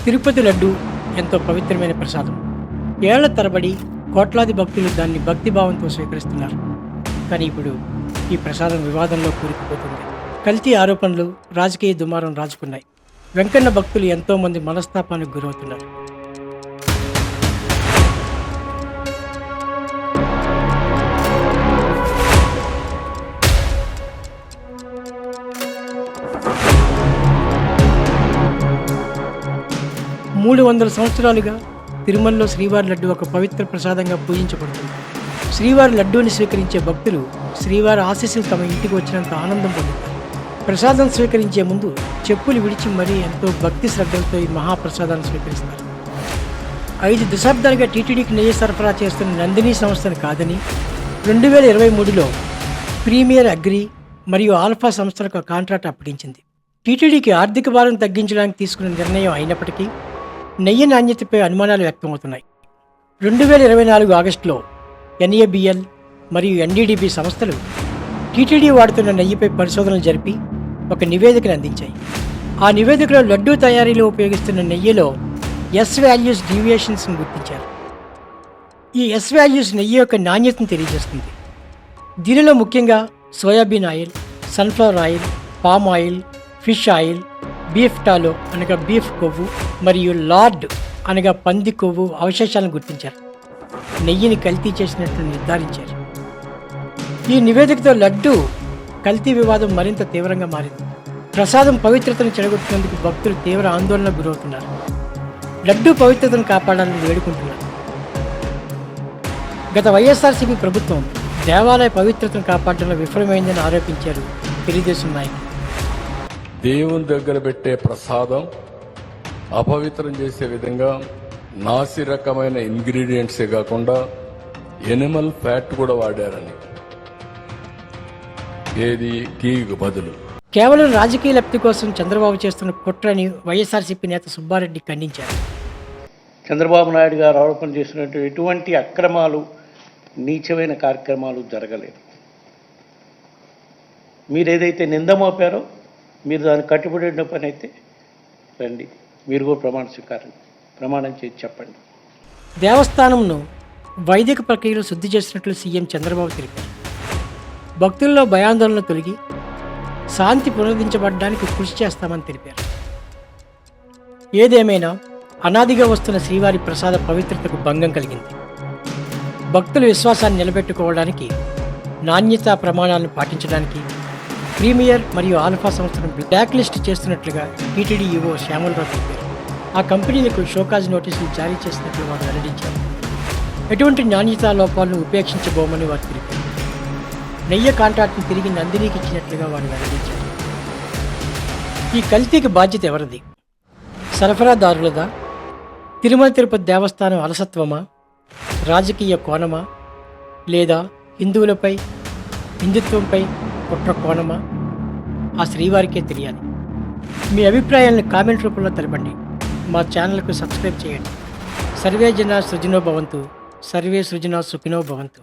తిరుపతి లడ్డు ఎంతో పవిత్రమైన ప్రసాదం. ఏళ్ల తరబడి కోట్లాది భక్తులు దాన్ని భక్తిభావంతో స్వీకరిస్తున్నారు. కానీ ఇప్పుడు ఈ ప్రసాదం వివాదంలో కూరుకుపోతుంది. కల్తీ ఆరోపణలు, రాజకీయ దుమారం రాజుకున్నాయి. వెంకన్న భక్తులు ఎంతోమంది మనస్తాపానికి గురవుతున్నారు. మూడు 300 సంవత్సరాలుగా తిరుమలలో శ్రీవారి లడ్డు ఒక పవిత్ర ప్రసాదంగా పూజించబడుతుంది. శ్రీవారి లడ్డూని స్వీకరించే భక్తులు శ్రీవారి ఆశీస్సులు తమ ఇంటికి వచ్చినంత ఆనందం పొందుతారు. ప్రసాదం స్వీకరించే ముందు చెప్పులు విడిచి మరీ ఎంతో భక్తి శ్రద్ధలతో ఈ మహాప్రసాదాన్ని స్వీకరిస్తారు. 5 దశాబ్దాలుగా టీటీడీకి నెయ్యి సరఫరా చేస్తున్న నందిని సంస్థను కాదని 2023లో ప్రీమియర్ అగ్రి మరియు ఆల్ఫా సంస్థలకు కాంట్రాక్ట్ అప్పగించింది. టీటీడీకి ఆర్థిక భారం తగ్గించడానికి తీసుకున్న నిర్ణయం అయినప్పటికీ నెయ్యి నాణ్యతపై అనుమానాలు వ్యక్తమవుతున్నాయి. 2024 ఆగస్టులో NABL మరియు NDDB సంస్థలు టీటీడీ వాడుతున్న నెయ్యిపై పరిశోధనలు జరిపి ఒక నివేదికను అందించాయి. ఆ నివేదికలో లడ్డూ తయారీలో ఉపయోగిస్తున్న నెయ్యిలో ఎస్ వాల్యూస్ డీవియేషన్స్ను గుర్తించారు. ఈ ఎస్ వాల్యూస్ నెయ్యి యొక్క నాణ్యతను తెలియజేస్తుంది. దీనిలో ముఖ్యంగా soybean oil, sunflower oil, palm oil, fish oil, beef టాలో అనగా బీఫ్ కొవ్వు మరియు లార్డ్ అనగా పంది కొవ్వు అవశేషాలను గుర్తించారు. నెయ్యిని కల్తీ చేసినట్లు నిర్ధారించారు. ఈ నివేదికతో లడ్డు కల్తీ వివాదం మరింత తీవ్రంగా మారింది. ప్రసాదం పవిత్రతను చెడగొట్టినందుకు భక్తులు తీవ్ర ఆందోళనకు గురవుతున్నారు. లడ్డు పవిత్రతను కాపాడాలని వేడుకుంటున్నారు. గత వైఎస్ఆర్సీపీ ప్రభుత్వం దేవాలయ పవిత్రతను కాపాడడంలో విఫలమైందని ఆరోపించారు తెలుగుదేశం నాయకులు. దేవుని దగ్గర పెట్టే ప్రసాదం అపవిత్రం చేసే విధంగా నాసి రకమైన ఇంగ్రీడియంట్సే కాకుండా ఎనిమల్ ఫ్యాట్ కూడా వాడారని, ఏది ఘీకు బదులు. కేవలం రాజకీయ లబ్ధి కోసం చంద్రబాబు చేస్తున్న కుట్రని వైఎస్ఆర్సీపీ నేత సుబ్బారెడ్డి ఖండించారు. చంద్రబాబు నాయుడు గారు ఆరోపణ చేసినట్టు ఎటువంటి అక్రమాలు, నీచమైన కార్యక్రమాలు జరగలేదు. మీరు ఏదైతే నింద మోపారో మీరు దాన్ని కట్టుబడిన పని అయితే రండి, మీరు కూడా ప్రమాణం చేసి చెప్పండి. దేవస్థానంను వైదిక ప్రక్రియలో శుద్ధి చేసినట్లు సీఎం చంద్రబాబు తెలిపారు. భక్తుల్లో భయాందోళన తొలగి శాంతి పునరుద్ధరించబడడానికి కృషి చేస్తామని తెలిపారు. ఏదేమైనా అనాదిగా వస్తున్న శ్రీవారి ప్రసాద పవిత్రతకు భంగం కలిగింది. భక్తుల విశ్వాసాన్ని నిలబెట్టుకోవడానికి, నాణ్యతా ప్రమాణాలను పాటించడానికి ప్రీమియర్ మరియు ఆల్ఫా సంస్థను బ్లాక్ లిస్ట్ చేస్తున్నట్లుగా టీటీడీ ఈవో శ్యామలరావు తెలిపారు. ఆ కంపెనీలకు షోకాజ్ నోటీసులు జారీ చేసినట్లు వారు వెల్లడించారు. ఎటువంటి నాణ్యతా లోపాలను ఉపేక్షించబోమని వారు తెలిపారు. నెయ్యి కాంట్రాక్ట్ను తిరిగి నందినికి ఇచ్చినట్లుగా వారు వెల్లడించారు. ఈ కల్తీకి బాధ్యత ఎవరిది? సరఫరాదారులదా? తిరుమల తిరుపతి దేవస్థానం అలసత్వమా? రాజకీయ కోణమా? లేదా హిందువులపై, హిందుత్వంపై కుట్ర కోణమా? ఆ శ్రీవారికే తెలియాలి. మీ అభిప్రాయాలను కామెంట్ రూపంలో తెలపండి. మా ఛానల్కు సబ్స్క్రైబ్ చేయండి. సర్వే జనా సుఖినో భవంతు, సర్వే సృజనా సుఖినో భవంతు.